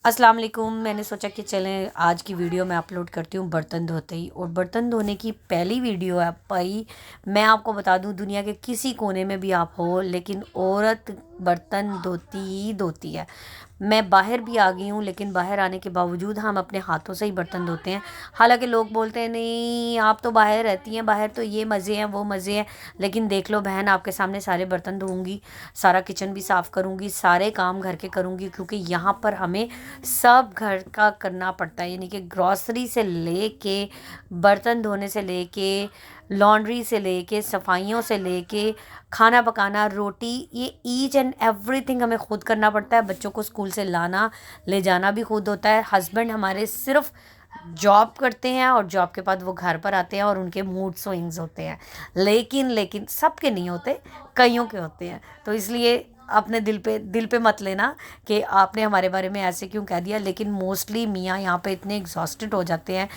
अस्सलाम वालेकुम। मैंने सोचा कि चलें आज की वीडियो मैं अपलोड करती हूँ बर्तन धोते ही। और बर्तन धोने की पहली वीडियो है भाई। मैं आपको बता दूँ, दुनिया के किसी कोने में भी आप हो, लेकिन औरत बर्तन धोती ही धोती है। मैं बाहर भी आ गई हूँ, लेकिन बाहर आने के बावजूद हम अपने हाथों से ही बर्तन धोते हैं। हालांकि लोग बोलते हैं नहीं आप तो बाहर रहती हैं, बाहर तो ये मज़े हैं वो मज़े हैं। लेकिन देख लो बहन, आपके सामने सारे बर्तन धोऊंगी, सारा किचन भी साफ़ करूँगी, सारे काम घर के करूँगी, क्योंकि यहाँ पर हमें सब घर का करना पड़ता है। यानी कि ग्रॉसरी से लेके, बर्तन धोने से लेके, लॉन्ड्री से लेके, सफाइयों से लेके, खाना पकाना, रोटी, ये ईच एंड एवरीथिंग हमें खुद करना पड़ता है। बच्चों को स्कूल से लाना ले जाना भी खुद होता है। हस्बैंड हमारे सिर्फ जॉब करते हैं और जॉब के बाद वो घर पर आते हैं और उनके मूड स्विंग्स होते हैं। लेकिन सबके नहीं होते, कईयों के होते हैं। तो इसलिए अपने दिल पे मत लेना कि आपने हमारे बारे में ऐसे क्यों कह दिया। लेकिन मोस्टली मियाँ यहाँ पे इतने एग्जॉस्टेड हो जाते हैं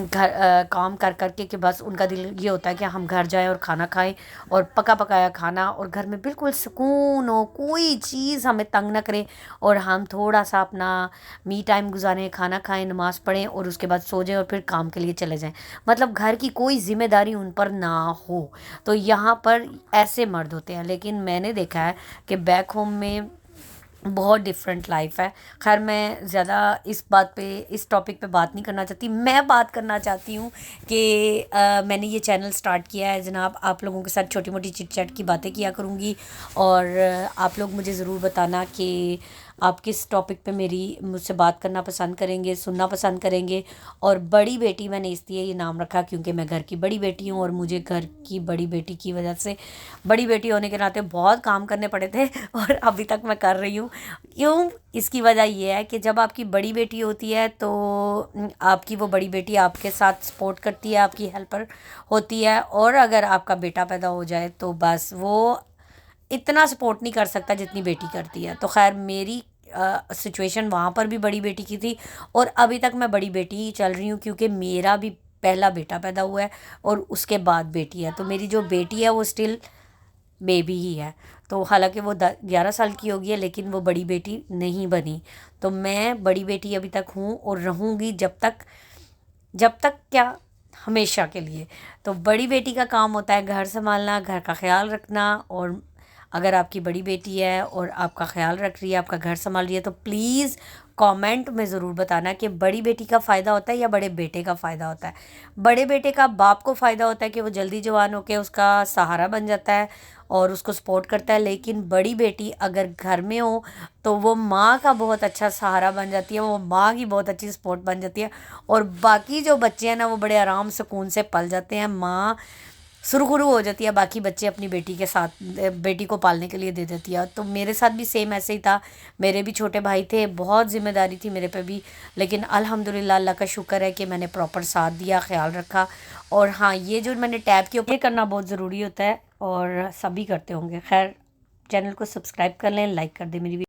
घर काम कर कर के कि बस उनका दिल ये होता है कि हम घर जाएं और खाना खाएं, और पका पकाया खाना, और घर में बिल्कुल सुकून हो, कोई चीज़ हमें तंग ना करे, और हम थोड़ा सा अपना मी टाइम गुजारें, खाना खाएं, नमाज़ पढ़ें और उसके बाद सो जाएं और फिर काम के लिए चले जाएं। मतलब घर की कोई जिम्मेदारी उन पर ना हो। तो यहाँ पर ऐसे मर्द होते हैं। लेकिन मैंने देखा है कि बैक होम में बहुत डिफरेंट लाइफ है। खैर मैं ज़्यादा इस टॉपिक पे बात नहीं करना चाहती। मैं बात करना चाहती हूँ कि मैंने ये चैनल स्टार्ट किया है जनाब, आप लोगों के साथ छोटी मोटी चिट चैट की बातें किया करूँगी। और आप लोग मुझे ज़रूर बताना कि आप किस टॉपिक पे मेरी मुझसे बात करना पसंद करेंगे, सुनना पसंद करेंगे। और बड़ी बेटी मैंने इसलिए ये नाम रखा क्योंकि मैं घर की बड़ी बेटी हूँ, और मुझे घर की बड़ी बेटी की वजह से, बड़ी बेटी होने के नाते बहुत काम करने पड़े थे और अभी तक मैं कर रही हूँ। क्यों? इसकी वजह ये है कि जब आपकी बड़ी बेटी होती है तो आपकी वो बड़ी बेटी आपके साथ सपोर्ट करती है, आपकी हेल्पर होती है। और अगर आपका बेटा पैदा हो जाए तो बस वो इतना सपोर्ट नहीं कर सकता जितनी बेटी करती है। तो खैर मेरी सिचुएशन वहाँ पर भी बड़ी बेटी की थी, और अभी तक मैं बड़ी बेटी ही चल रही हूँ, क्योंकि मेरा भी पहला बेटा पैदा हुआ है और उसके बाद बेटी है। तो मेरी जो बेटी है वो स्टिल बेबी ही है। तो हालांकि वो 11 साल की हो गई है, लेकिन वो बड़ी बेटी नहीं बनी। तो मैं बड़ी बेटी अभी तक हूँ और रहूँगी जब तक क्या, हमेशा के लिए। तो बड़ी बेटी का काम होता है घर संभालना, घर का ख्याल रखना। और अगर आपकी बड़ी बेटी है और आपका ख्याल रख रही है, आपका घर संभाल रही है, तो प्लीज़ कमेंट में ज़रूर बताना कि बड़ी बेटी का फ़ायदा होता है या बड़े बेटे का फ़ायदा होता है। बड़े बेटे का बाप को फ़ायदा होता है कि वो जल्दी जवान होकर उसका सहारा बन जाता है और उसको सपोर्ट करता है। लेकिन बड़ी बेटी अगर घर में हो तो वो माँ का बहुत अच्छा सहारा बन जाती है, वो माँ की बहुत अच्छी सपोर्ट बन जाती है। और बाकी जो बच्चे हैं ना, वो बड़े आराम सुकून से पल जाते हैं। माँ सुरखुरु हो जाती है, बाकी बच्चे अपनी बेटी के साथ, बेटी को पालने के लिए दे देती है। तो मेरे साथ भी सेम ऐसे ही था। मेरे भी छोटे भाई थे, बहुत जिम्मेदारी थी मेरे पे भी। लेकिन अल्हम्दुलिल्लाह, अल्लाह का शुक्र है कि मैंने प्रॉपर साथ दिया, ख्याल रखा। और हाँ, ये जो मैंने टैब के ऊपर करना बहुत ज़रूरी होता है और सभी करते होंगे। खैर चैनल को सब्सक्राइब कर लें, लाइक कर दें मेरी